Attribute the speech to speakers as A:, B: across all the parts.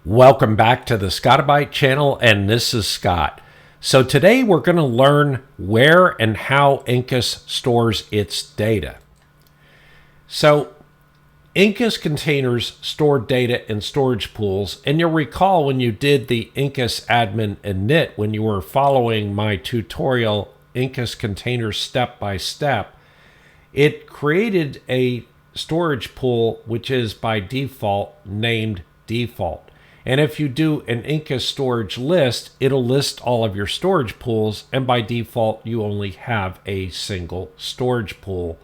A: Welcome back to the Scotti-BYTE channel, and this is Scott. So today we're going to learn where and how Incus stores its data. So Incus containers store data in storage pools, and you'll recall when you did the Incus admin init, when you were following my tutorial Incus containers step by step, it created a storage pool which is by default named default. And if you do an Incus storage list, it'll list all of your storage pools, and by default you only have a single storage pool.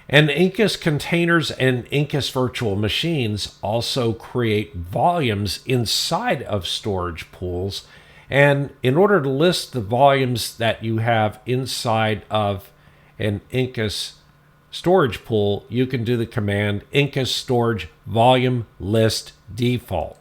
A: And Incus containers and Incus Virtual Machines also create volumes inside of storage pools. And in order to list the volumes that you have inside of an Incus storage pool, you can do the command Incus storage volume list default.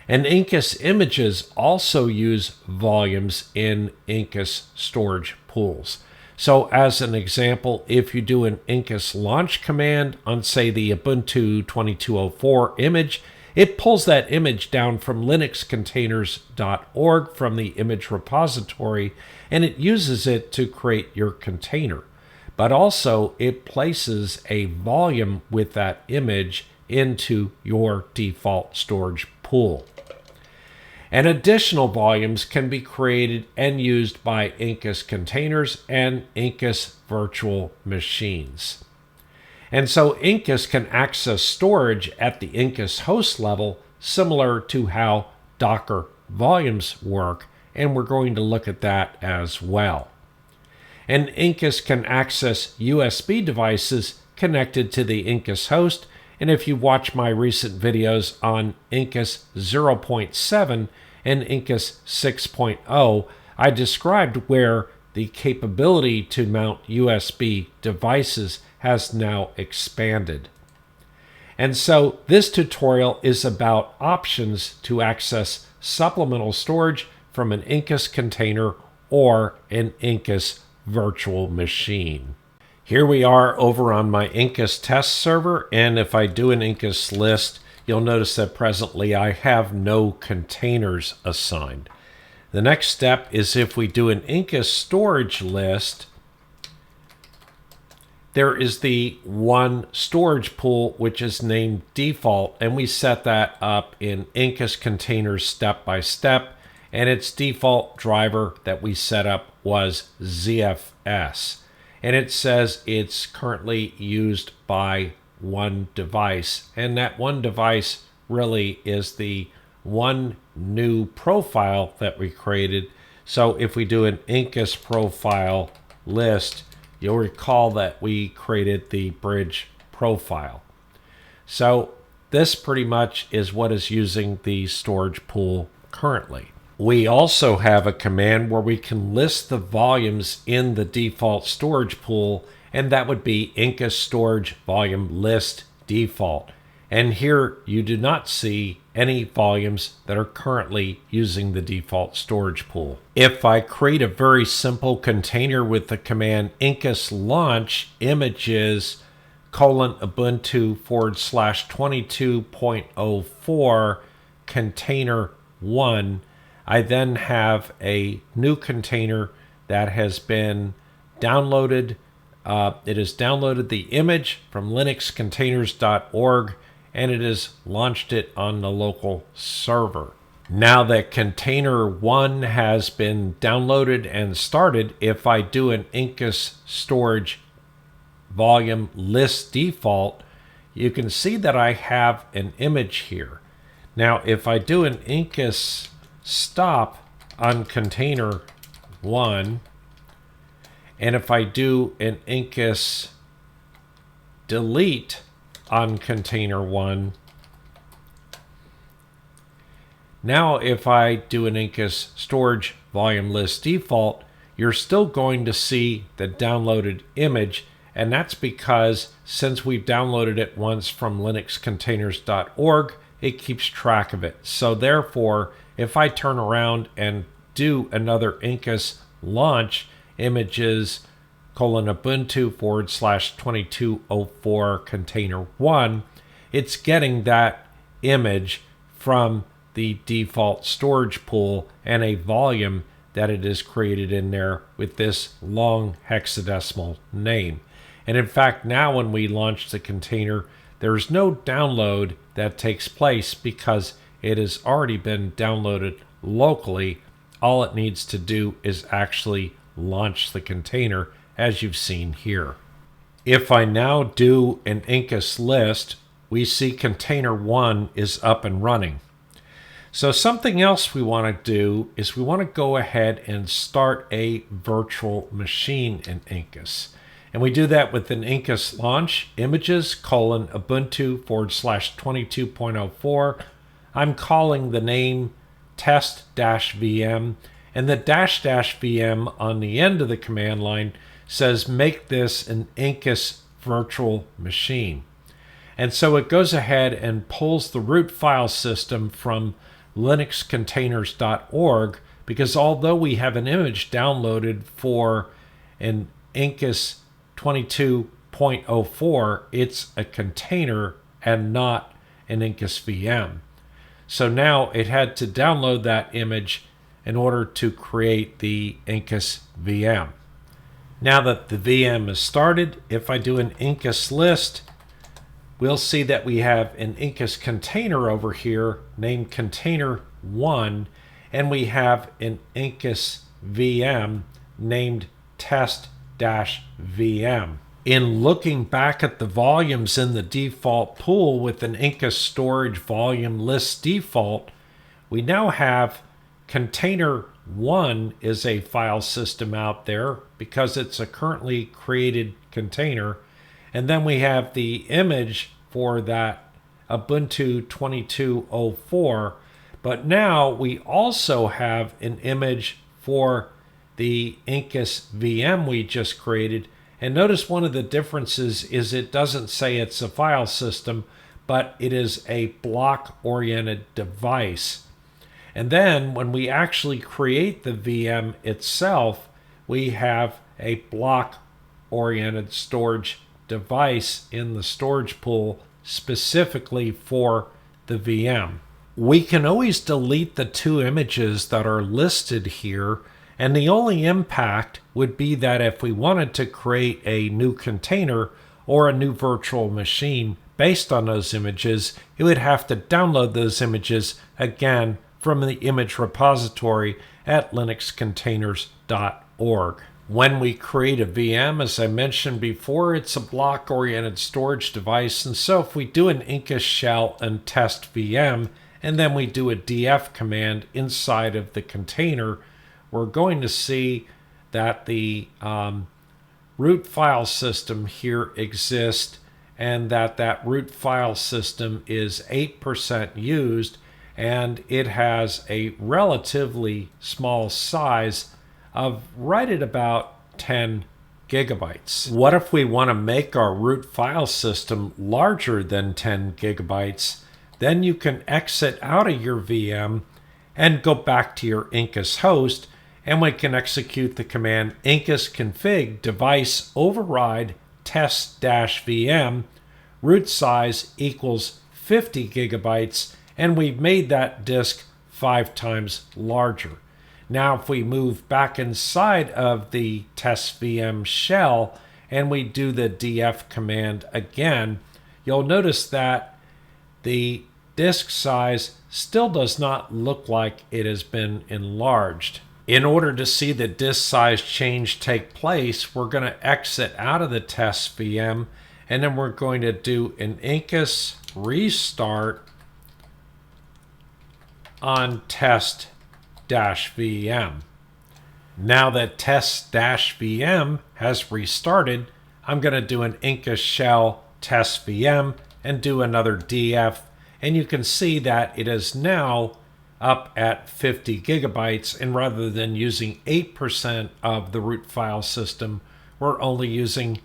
A: And Incus images also use volumes in Incus storage pools. So as an example, if you do an Incus launch command on, say, the Ubuntu 2204 image, it pulls that image down from linuxcontainers.org from the image repository, and it uses it to create your container. But also it places a volume with that image into your default storage pool. And additional volumes can be created and used by Incus containers and Incus Virtual Machines. And so Incus can access storage at the Incus host level, similar to how Docker volumes work, and we're going to look at that as well. And Incus can access USB devices connected to the Incus host. And if you watch my recent videos on Incus 0.7 and Incus 6.0, I described where the capability to mount USB devices has now expanded. And so this tutorial is about options to access supplemental storage from an Incus container or an Incus virtual machine. Here we are over on my Incus test server, and if I do an Incus list, you'll notice that presently I have no containers assigned. The next step is if we do an Incus storage list, there is the one storage pool which is named default, and we set that up in Incus containers step by step, and its default driver that we set up was ZFS. And it says it's currently used by one device. And that one device really is the one new profile that we created. So if we do an Incus profile list, you'll recall that we created the bridge profile. So this pretty much is what is using the storage pool currently. We also have a command where we can list the volumes in the default storage pool, and that would be Incus storage volume list default. And here you do not see any volumes that are currently using the default storage pool. If I create a very simple container with the command Incus launch images :Ubuntu /22.04 container 1, I then have a new container that has been downloaded. It has downloaded the image from linuxcontainers.org, and it has launched it on the local server. Now that container 1 has been downloaded and started, if I do an Incus storage volume list default, you can see that I have an image here. Now if I do an Incus stop on container 1, and if I do an Incus delete on container 1, now if I do an Incus storage volume list default, you're still going to see the downloaded image, and that's because since we've downloaded it once from linuxcontainers.org, it keeps track of it. So therefore, if I turn around and do another Incus launch images :Ubuntu /2204 container 1, it's getting that image from the default storage pool and a volume that it is created in there with this long hexadecimal name. And in fact, now when we launch the container, there's no download that takes place because it has already been downloaded locally. All it needs to do is actually launch the container, as you've seen here. If I now do an Incus list, we see container 1 is up and running. So something else we want to do is we want to go ahead and start a virtual machine in Incus. And we do that with an Incus launch, images, Ubuntu /22.04. I'm calling the name test-vm, and the --vm on the end of the command line says make this an Incus virtual machine. And so it goes ahead and pulls the root file system from linuxcontainers.org, because although we have an image downloaded for an Incus 22.04, it's a container and not an Incus VM. So now it had to download that image in order to create the Incus VM. Now that the VM is started, if I do an Incus list, we'll see that we have an Incus container over here named container 1, and we have an Incus VM named test-vm. In looking back at the volumes in the default pool with an Incus storage volume list default, we now have container 1 is a file system out there because it's a currently created container. And then we have the image for that Ubuntu 22.04. But now we also have an image for the Incus VM we just created. And notice one of the differences is it doesn't say it's a file system, but it is a block-oriented device. And then when we actually create the VM itself, we have a block-oriented storage device in the storage pool specifically for the VM. We can always delete the two images that are listed here, and the only impact would be that if we wanted to create a new container or a new virtual machine based on those images, it would have to download those images again from the image repository at linuxcontainers.org. When we create a VM, as I mentioned before, it's a block-oriented storage device. And so if we do an Incus shell and test VM, and then we do a df command inside of the container, we're going to see that the root file system here exists, and that root file system is 8% used, and it has a relatively small size of right at about 10 gigabytes. What if we want to make our root file system larger than 10 gigabytes? Then you can exit out of your VM and go back to your Incus host, and we can execute the command incus config device override test-vm root size equals 50 gigabytes, and we've made that disk 5 times larger. Now if we move back inside of the test VM shell and we do the df command again, you'll notice that the disk size still does not look like it has been enlarged. In order to see the disk size change take place, we're going to exit out of the test VM, and then we're going to do an Incus restart on test-vm. Now that test-vm has restarted, I'm going to do an Incus shell test VM and do another df, and you can see that it is now up at 50 gigabytes, and rather than using 8% of the root file system, we're only using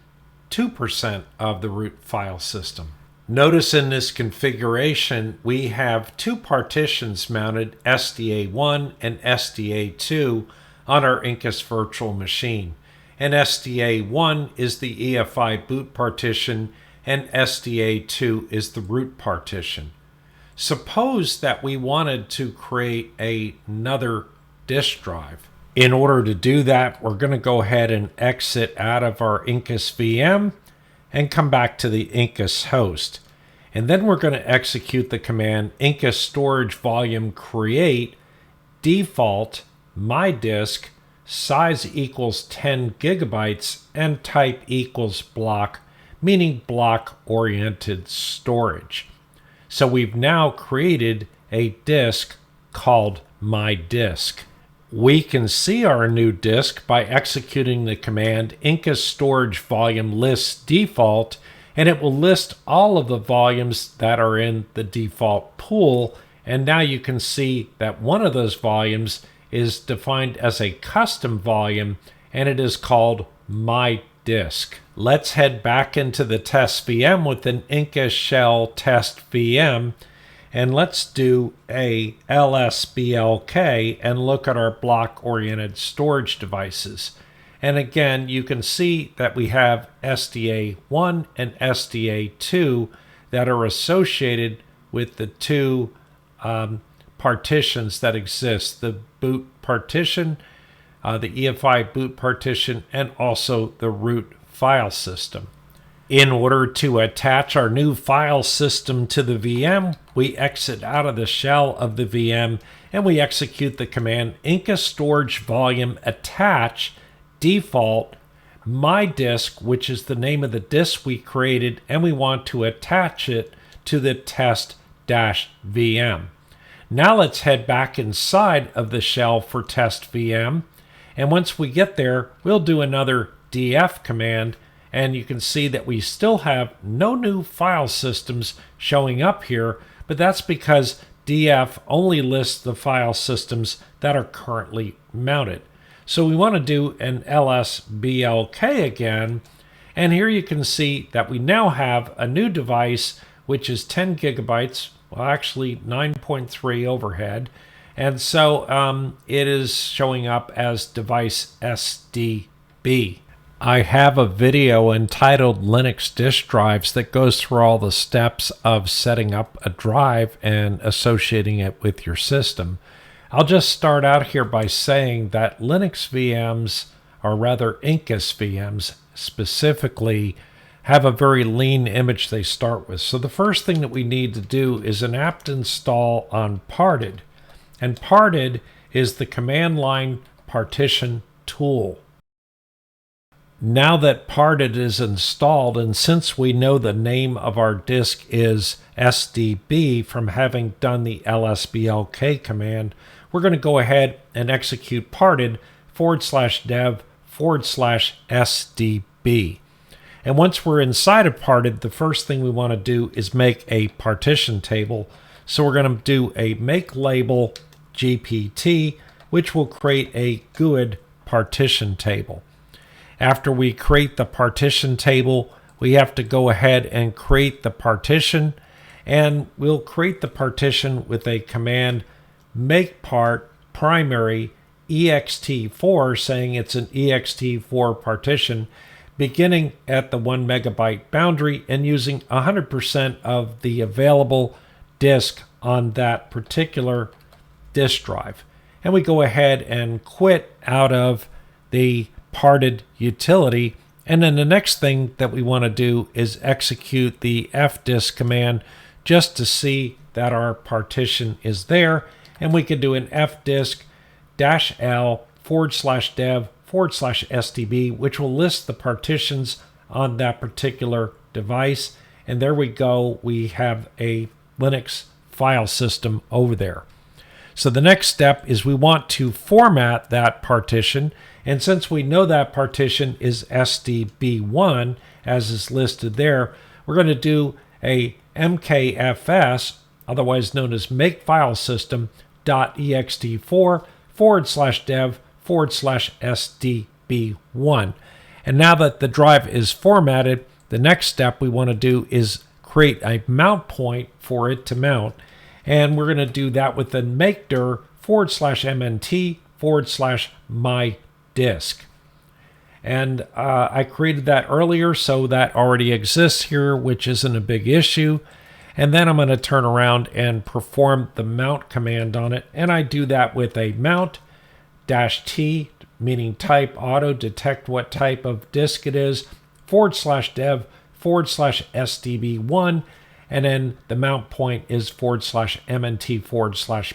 A: 2% of the root file system. Notice in this configuration, we have two partitions mounted, SDA1 and SDA2, on our Incus virtual machine. And SDA1 is the EFI boot partition, and SDA2 is the root partition. Suppose that we wanted to create another disk drive. In order to do that, we're going to go ahead and exit out of our Incus VM and come back to the Incus host. And then we're going to execute the command Incus storage volume create default my disk size equals 10 gigabytes and type equals block, meaning block oriented storage. So we've now created a disk called my disk. We can see our new disk by executing the command Incus storage volume list default, and it will list all of the volumes that are in the default pool. And now you can see that one of those volumes is defined as a custom volume, and it is called my disk. Let's head back into the test VM with an Incus shell test VM, and let's do a lsblk and look at our block-oriented storage devices. And again, you can see that we have SDA1 and SDA2 that are associated with the two partitions that exist, the boot partition, the EFI boot partition, and also the root file system. In order to attach our new file system to the VM, we exit out of the shell of the VM and we execute the command Incus storage volume attach default my disk, which is the name of the disk we created, and we want to attach it to the test-VM. Now let's head back inside of the shell for test VM, and once we get there, we'll do another df command, and you can see that we still have no new file systems showing up here, but that's because df only lists the file systems that are currently mounted. So we want to do an lsblk again, and here you can see that we now have a new device which is 10 gigabytes, well actually 9.3 overhead, and so it is showing up as device SDB. I have a video entitled Linux Disk Drives that goes through all the steps of setting up a drive and associating it with your system. I'll just start out here by saying that Linux VMs, or rather Incus VMs specifically, have a very lean image they start with. So the first thing that we need to do is an apt install on Parted. And Parted is the command line partition tool. Now that Parted is installed, and since we know the name of our disk is SDB from having done the lsblk command, we're going to go ahead and execute parted/dev/SDB. And once we're inside of Parted, the first thing we want to do is make a partition table. So we're going to do a make label GPT, which will create a GUID partition table. After we create the partition table, we have to go ahead and create the partition, and we'll create the partition with a command make part primary ext4, saying it's an ext4 partition beginning at the 1 megabyte boundary and using 100% of the available disk on that particular disk drive. And we go ahead and quit out of the Parted utility, and then the next thing that we want to do is execute the fdisk command just to see that our partition is there, and we can do an fdisk-l/dev/SDB, which will list the partitions on that particular device, and there we go, we have a Linux file system over there. So the next step is we want to format that partition, and since we know that partition is SDB1, as is listed there, we're going to do a mkfs, otherwise known as makefilesystem.ext4/dev/SDB1. And now that the drive is formatted, the next step we want to do is create a mount point for it to mount. And we're going to do that with the makedir/mnt/my-disk. And I created that earlier, so that already exists here, which isn't a big issue. And then I'm going to turn around and perform the mount command on it. And I do that with a mount -t, meaning type auto, detect what type of disk it is, /dev /SDB1, and then the mount point is /MNT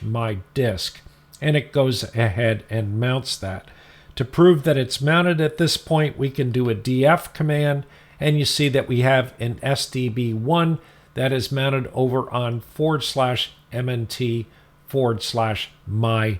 A: /my disk. And it goes ahead and mounts that. To prove that it's mounted at this point, we can do a df command, and you see that we have an SDB1 that is mounted over on /MNT /my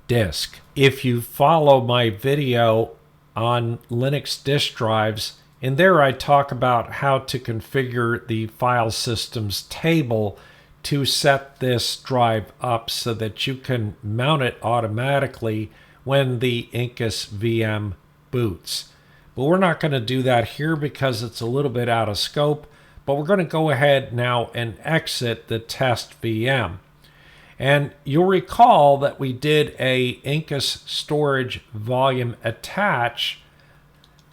A: disk. If you follow my video on Linux disk drives, in there I talk about how to configure the file systems table to set this drive up so that you can mount it automatically when the Incus VM boots. But we're not going to do that here because it's a little bit out of scope, but we're going to go ahead now and exit the test VM. And you'll recall that we did a Incus storage volume attach,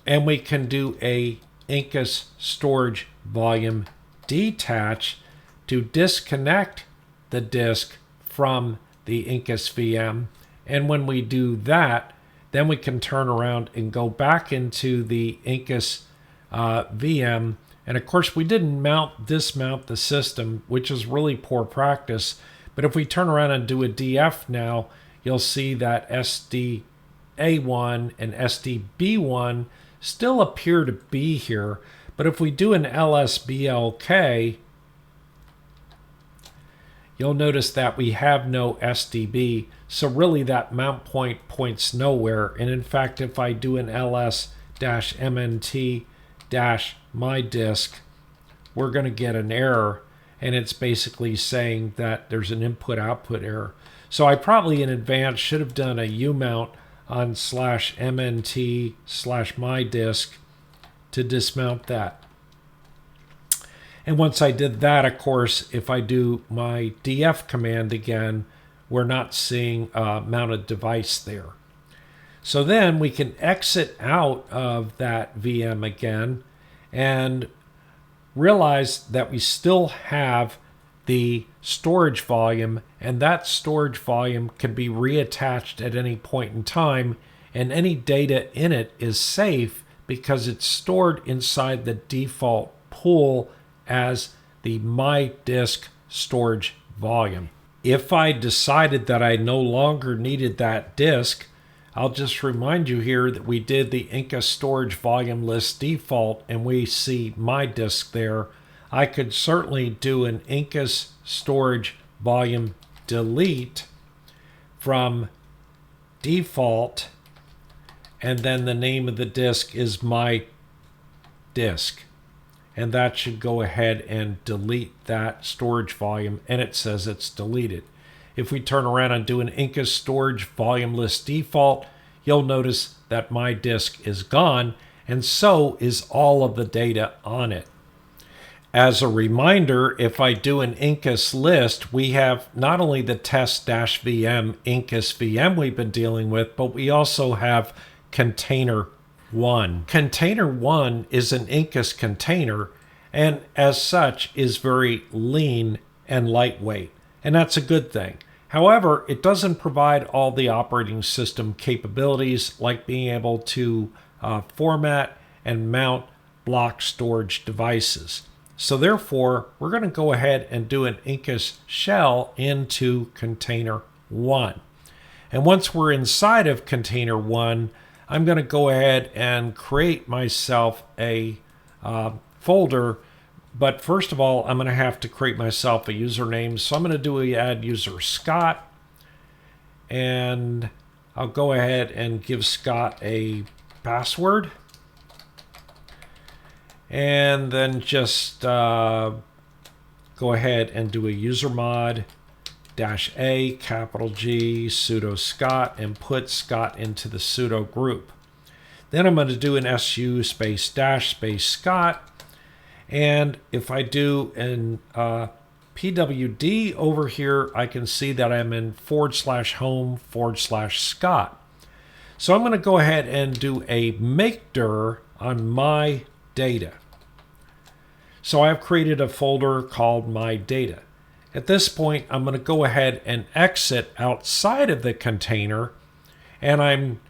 A: and we can do a Incus storage volume detach to disconnect the disk from the Incus VM. And when we do that, then we can turn around and go back into the Incus VM. And of course, we didn't dismount the system, which is really poor practice. But if we turn around and do a DF now, you'll see that SDA1 and SDB1 still appear to be here. But if we do an LSBLK, you'll notice that we have no SDB. So really that mount point points nowhere. And in fact, if I do an ls-mnt-my disk, we're going to get an error. And it's basically saying that there's an input-output error. So I probably in advance should have done a umount on /mnt/my disk to dismount that. And once I did that, of course, if I do my df command again, we're not seeing a mounted device there. So then we can exit out of that VM again and realize that we still have the storage volume, and that storage volume can be reattached at any point in time, and any data in it is safe because it's stored inside the default pool as the my disk storage volume. If I decided that I no longer needed that disk, I'll just remind you here that we did the Incus storage volume list default and we see my disk there. I could certainly do an Incus storage volume delete from default, and then the name of the disk is my disk. And that should go ahead and delete that storage volume, and it says it's deleted. If we turn around and do an Incus storage volume list default, you'll notice that my disk is gone, and so is all of the data on it. As a reminder, if I do an Incus list, we have not only the test-VM Incus VM we've been dealing with, but we also have container 1. Container 1 is an Incus container, and as such is very lean and lightweight. And that's a good thing. However, it doesn't provide all the operating system capabilities like being able to format and mount block storage devices. So therefore, we're going to go ahead and do an Incus shell into container 1. And once we're inside of container 1, I'm going to go ahead and create myself a folder. But first of all, I'm going to have to create myself a username. So I'm going to do a add user Scott. And I'll go ahead and give Scott a password. And then just go ahead and do a usermod -a capital G sudo Scott and put Scott into the sudo group. Then I'm going to do an su space dash space Scott. And if I do an pwd over here, I can see that I'm in /home/Scott. So I'm going to go ahead and do a make dir on my data. So I've created a folder called My Data. At this point, I'm going to go ahead and exit outside of the container, and I'm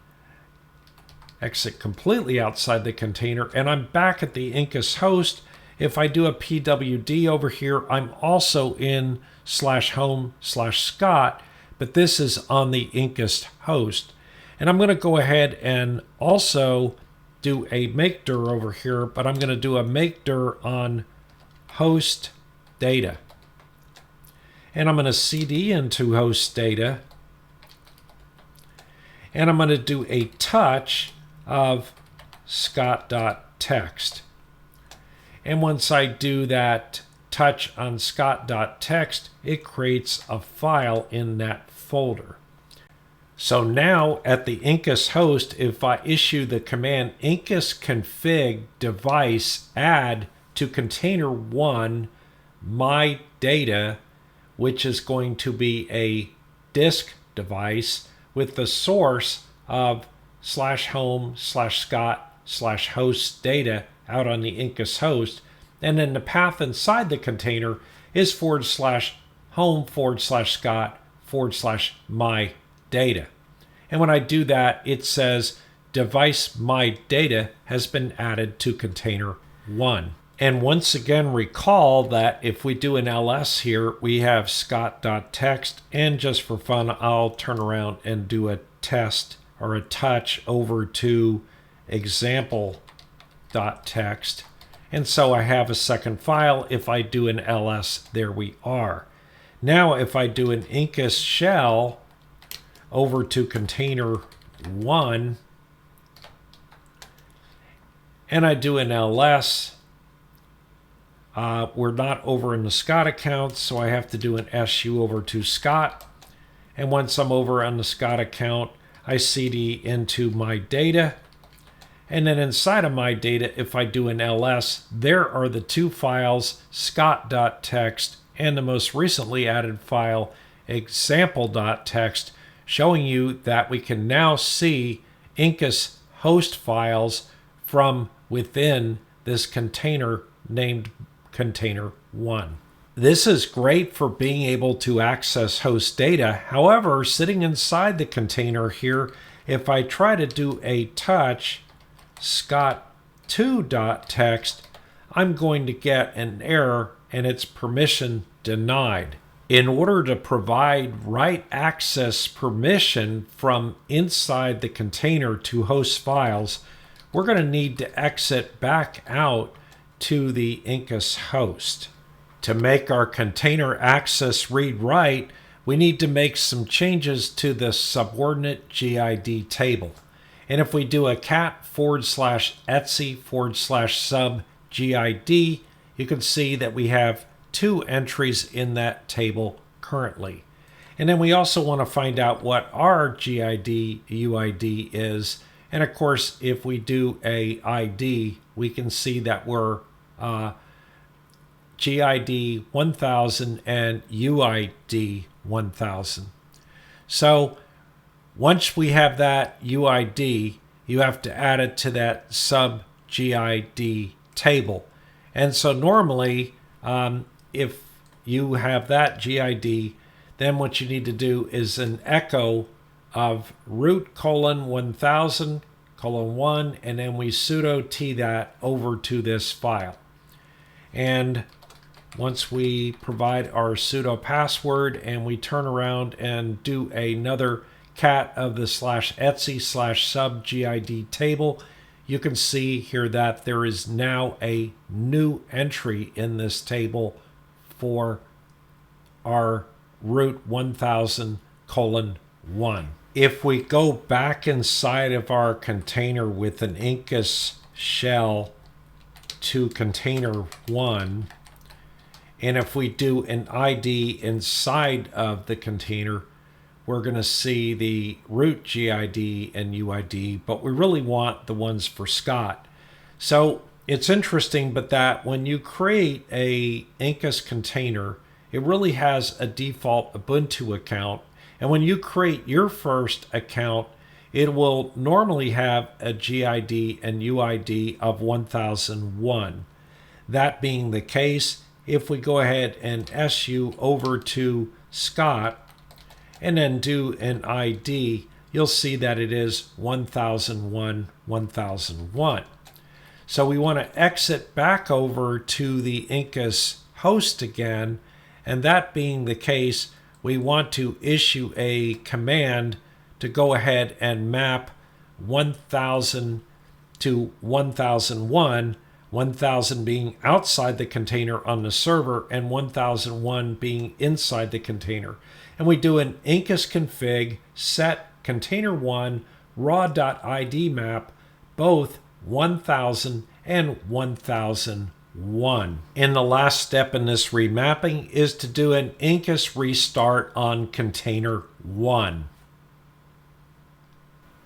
A: exit completely outside the container, and I'm back at the Incus host. If I do a pwd over here, I'm also in /home/Scott, but this is on the Incus host. And I'm going to go ahead and also do a make dir over here, but I'm going to do a make dir on host data. And I'm going to cd into host data. And I'm going to do a touch of scott.txt. And once I do that touch on scott.txt, it creates a file in that folder. So now at the Incus host, if I issue the command incus config device add to container 1 my data, which is going to be a disk device with the source of /home/Scott/host data out on the Incus host, and then the path inside the container is /home/Scott/my data. And when I do that, it says device my data has been added to container 1. And once again, recall that if we do an ls here, we have scott.txt, and just for fun, I'll turn around and do a test or a touch over to example.txt. And so I have a second file. If I do an ls, there we are. Now, if I do an incus shell over to container 1, and I do an ls, we're not over in the Scott account, so I have to do an su over to Scott. And once I'm over on the Scott account, I cd into my data. And then inside of my data, if I do an ls, there are the two files, scott.txt and the most recently added file, example.txt, showing you that we can now see Incus host files from within this container named container 1. This is great for being able to access host data. However, sitting inside the container here, if I try to do a touch scott2.txt, I'm going to get an error and it's permission denied. In order to provide write access permission from inside the container to host files, we're going to need to exit back out to the Incus host. To make our container access read-write, we need to make some changes to the subordinate GID table. And if we do a cat/etc/sub GID, you can see that we have two entries in that table currently. And then we also want to find out what our GID UID is. And of course, if we do a ID, we can see that we're GID 1000 and UID 1000. So once we have that UID, you have to add it to that sub GID table. And so normally, if you have that GID, then what you need to do is an echo of root:1000:1, and then we sudo t that over to this file. And once we provide our sudo password and we turn around and do another cat of the /etc/sub GID table, you can see here that there is now a new entry in this table for our root:1000:1. If we go back inside of our container with an Incus shell to container 1, and if we do an ID inside of the container, we're going to see the root GID and UID, but we really want the ones for Scott. So it's interesting, but that when you create a Incus container, it really has a default Ubuntu account. And when you create your first account, it will normally have a GID and UID of 1001. That being the case, if we go ahead and SU over to Scott and then do an ID, you'll see that it is 1001, 1001. So we want to exit back over to the Incus host again, and that being the case, we want to issue a command to go ahead and map 1000 to 1001, 1000 being outside the container on the server and 1001 being inside the container. And we do an Incus config set container1 raw.id map both 1000 and 1001. And the last step in this remapping is to do an Incus restart on container 1.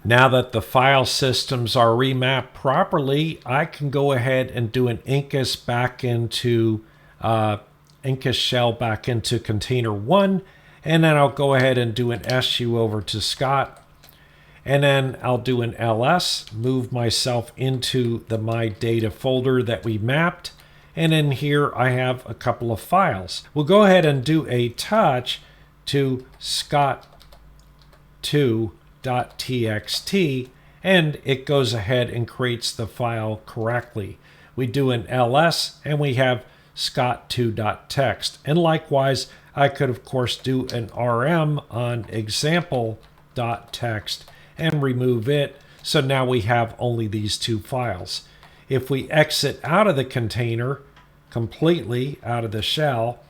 A: Now that the file systems are remapped properly, I can go ahead and do an Incus back into Incus shell back into container 1, and then I'll go ahead and do an SU over to Scott, and then I'll do an ls, move myself into the my data folder that we mapped, and in here I have a couple of files. We'll go ahead and do a touch to Scott2.txt, and it goes ahead and creates the file correctly. We do an ls and we have Scott2.txt, and likewise I could of course do an rm on example.txt and remove it, so now we have only these two files. If we exit out of the container completely, out of the shell,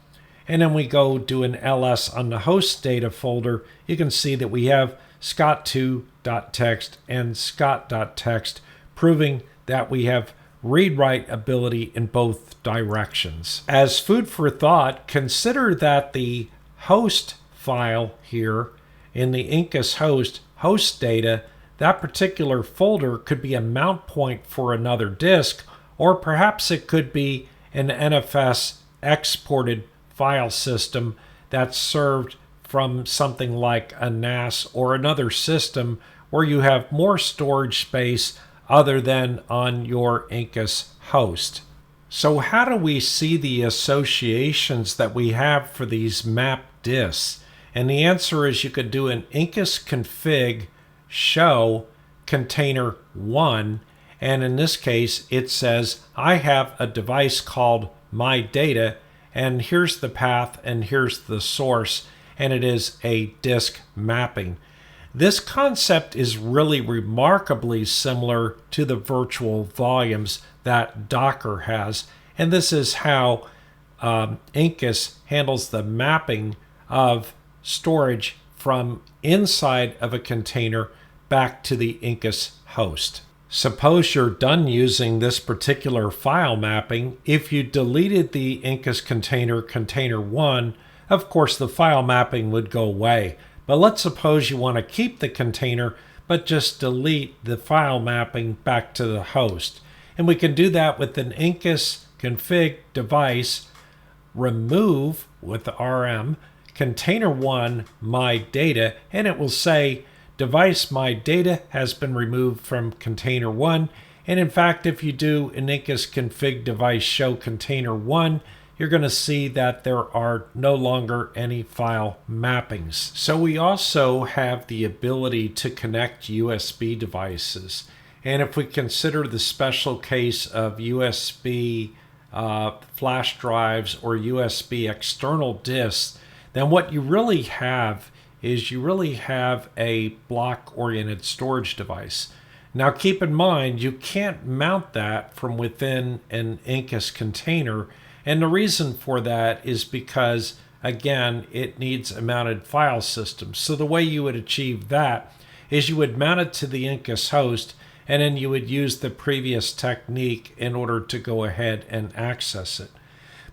A: and then we go do an ls on the host data folder, you can see that we have Scott2.txt and Scott.txt, proving that we have read-write ability in both directions. As food for thought, consider that the host file here in the Incus host data, that particular folder could be a mount point for another disk, or perhaps it could be an NFS exported file system that's served from something like a NAS or another system where you have more storage space other than on your Incus host. So how do we see the associations that we have for these mapped disks? And the answer is you could do an Incus config show container 1, and in this case it says I have a device called my data, and here's the path and here's the source, and it is a disk mapping. This concept is really remarkably similar to the virtual volumes that Docker has, and this is how Incus handles the mapping of storage from inside of a container back to the Incus host. Suppose you're done using this particular file mapping. If you deleted the Incus container 1, of course the file mapping would go away. But let's suppose you want to keep the container but just delete the file mapping back to the host. And we can do that with an Incus config device remove with the rm container 1 my data, and it will say device my data has been removed from container 1. And in fact, if you do an Incus config device show container 1, you're going to see that there are no longer any file mappings. So we also have the ability to connect USB devices. And if we consider the special case of USB flash drives or USB external disks, then what you really have is you really have a block-oriented storage device. Now keep in mind, you can't mount that from within an Incus container, and the reason for that is because, again, it needs a mounted file system. So the way you would achieve that is you would mount it to the Incus host, and then you would use the previous technique in order to go ahead and access it.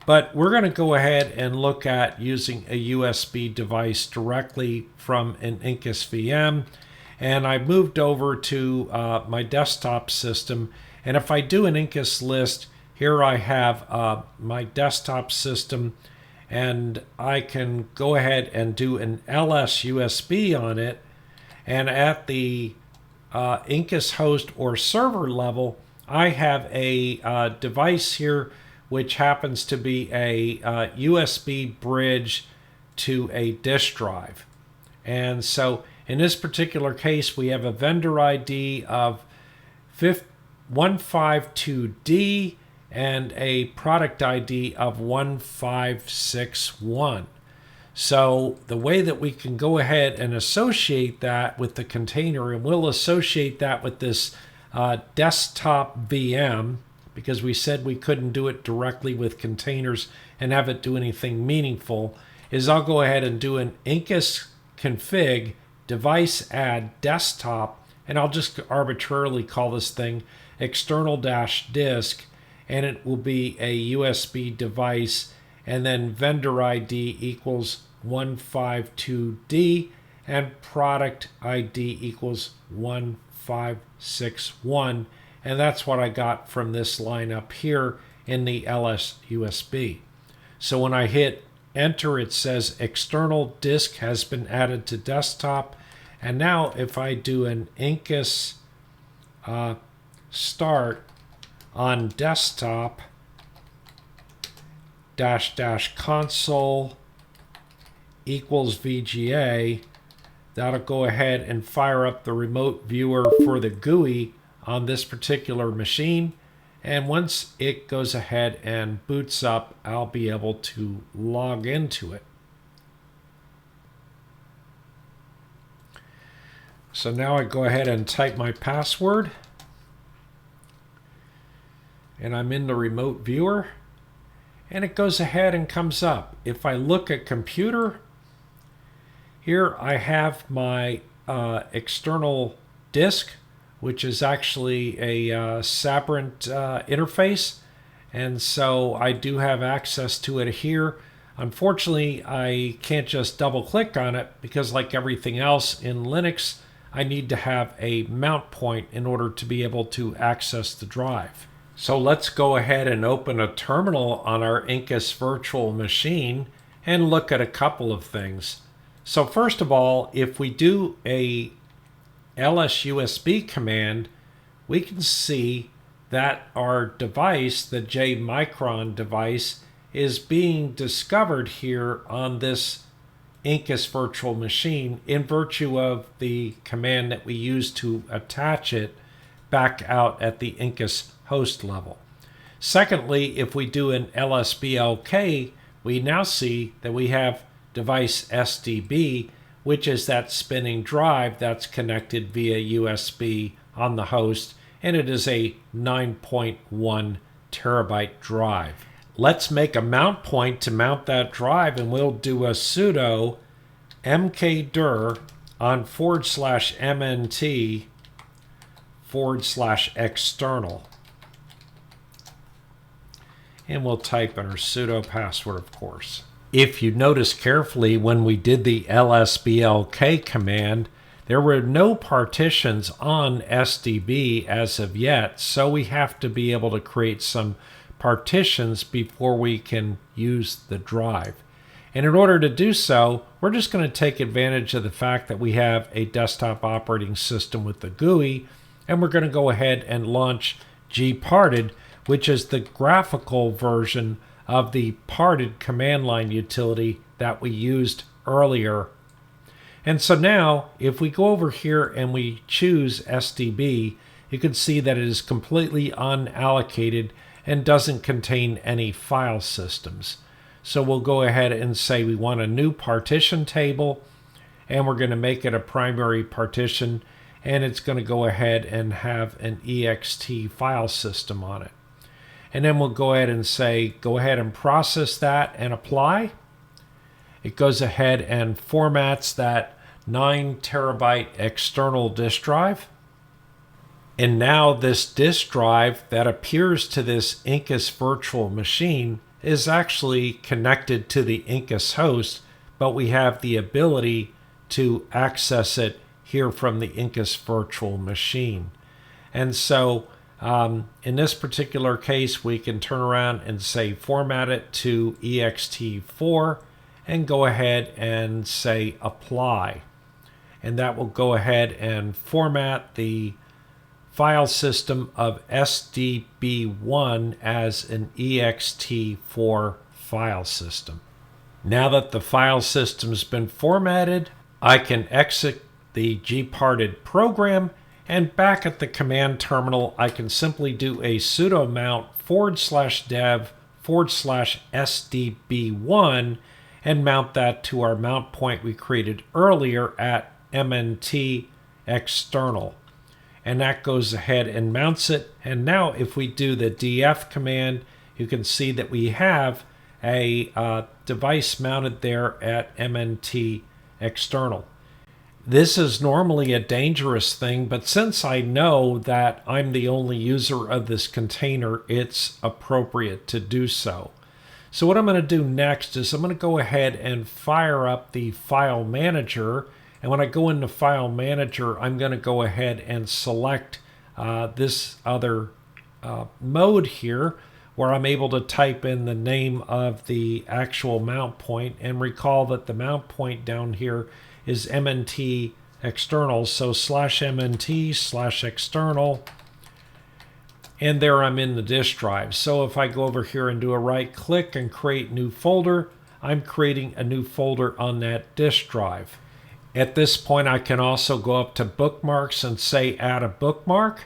A: But we're going to go ahead and look at using a USB device directly from an Incus VM. And I moved over to my desktop system. And if I do an Incus list, here I have my desktop system. And I can go ahead and do an ls USB on it. And at the Incus host or server level, I have a device here which happens to be a USB bridge to a disk drive. And so in this particular case, we have a vendor ID of 152D and a product ID of 1561. So the way that we can go ahead and associate that with the container, and we'll associate that with this desktop VM, because we said we couldn't do it directly with containers and have it do anything meaningful, is I'll go ahead and do an Incus config device add desktop, and I'll just arbitrarily call this thing external-disk, and it will be a USB device, and then vendor ID equals 152D and product ID equals 1561, and that's what I got from this line up here in the LS USB. So when I hit enter, it says external disk has been added to desktop. And now if I do an Incus start on desktop -- console equals VGA, that'll go ahead and fire up the remote viewer for the GUI on this particular machine. And once it goes ahead and boots up, I'll be able to log into it. So now I go ahead and type my password. And I'm in the remote viewer. And it goes ahead and comes up. If I look at computer, here I have my external disk, which is actually a Sabrent interface. And so I do have access to it here. Unfortunately, I can't just double click on it because like everything else in Linux, I need to have a mount point in order to be able to access the drive. So let's go ahead and open a terminal on our Incus Virtual Machine and look at a couple of things. So first of all, if we do a LSUSB command, we can see that our device, the J-Micron device, is being discovered here on this Incus Virtual Machine in virtue of the command that we used to attach it back out at the Incus host level. Secondly, if we do an LSBLK, we now see that we have device SDB, which is that spinning drive that's connected via USB on the host, and it is a 9.1 terabyte drive. Let's make a mount point to mount that drive, and we'll do a sudo mkdir on /mnt/external. And we'll type in our sudo password, of course. If you notice carefully, when we did the lsblk command, there were no partitions on SDB as of yet, so we have to be able to create some partitions before we can use the drive. And in order to do so, we're just going to take advantage of the fact that we have a desktop operating system with the GUI, and we're going to go ahead and launch gparted, which is the graphical version of the parted command line utility that we used earlier. And so now, if we go over here and we choose SDB, you can see that it is completely unallocated and doesn't contain any file systems. So we'll go ahead and say we want a new partition table, and we're going to make it a primary partition, and it's going to go ahead and have an ext file system on it. And then we'll go ahead and say, go ahead and process that and apply. It goes ahead and formats that 9 terabyte external disk drive. And now this disk drive that appears to this Incus Virtual Machine is actually connected to the Incus host, but we have the ability to access it here from the Incus Virtual Machine. And so in this particular case, we can turn around and say format it to ext4 and go ahead and say apply. And that will go ahead and format the file system of SDB1 as an ext4 file system. Now that the file system's been formatted, I can exit the gparted program, and back at the command terminal, I can simply do a sudo mount /dev/SDB1 and mount that to our mount point we created earlier at MNT external. And that goes ahead and mounts it. And now if we do the df command, you can see that we have a device mounted there at MNT external. This is normally a dangerous thing, but since I know that I'm the only user of this container, it's appropriate to do so. So what I'm going to do next is I'm going to go ahead and fire up the file manager. And when I go into file manager, I'm going to go ahead and select this other mode here, where I'm able to type in the name of the actual mount point, and recall that the mount point down here is MNT external. So /MNT/external, and there I'm in the disk drive. So if I go over here and do a right click and create new folder, I'm creating a new folder on that disk drive. At this point, I can also go up to bookmarks and say add a bookmark.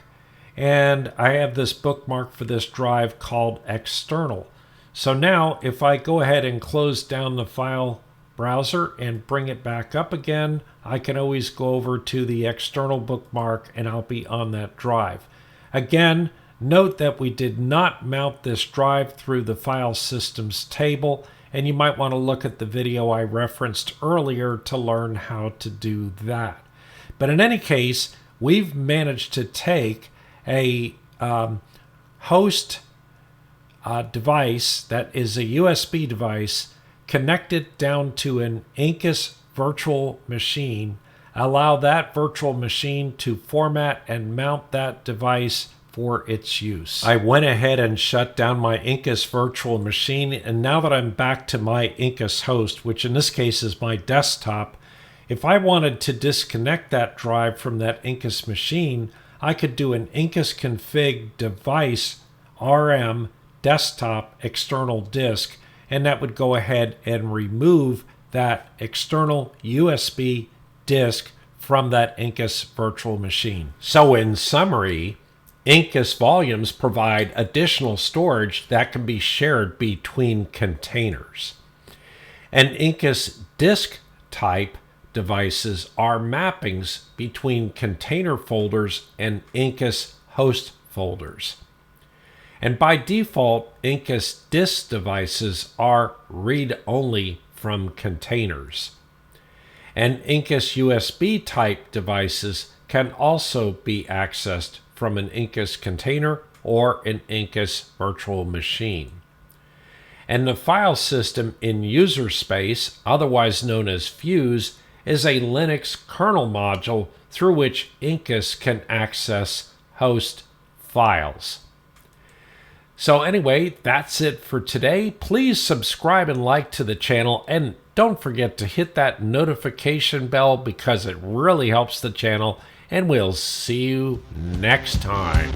A: And I have this bookmark for this drive called external. So now if I go ahead and close down the file browser and bring it back up again, I can always go over to the external bookmark and I'll be on that drive. Again, note that we did not mount this drive through the file systems table, and you might want to look at the video I referenced earlier to learn how to do that. But in any case, we've managed to take a host device that is a USB device, connect it down to an Incus Virtual Machine, allow that virtual machine to format and mount that device for its use. I went ahead and shut down my Incus Virtual Machine, and now that I'm back to my Incus host, which in this case is my desktop, if I wanted to disconnect that drive from that Incus machine, I could do an Incus config device rm desktop external disk, and that would go ahead and remove that external USB disk from that Incus Virtual Machine. So in summary, Incus volumes provide additional storage that can be shared between containers. And Incus disk type devices are mappings between container folders and Incus host folders. And by default, Incus disk devices are read-only from containers. And Incus USB type devices can also be accessed from an Incus container or an Incus virtual machine. And the file system in user space, otherwise known as Fuse, is a Linux kernel module through which Incus can access host files. So anyway, that's it for today. Please subscribe and like to the channel, and don't forget to hit that notification bell because it really helps the channel, and we'll see you next time.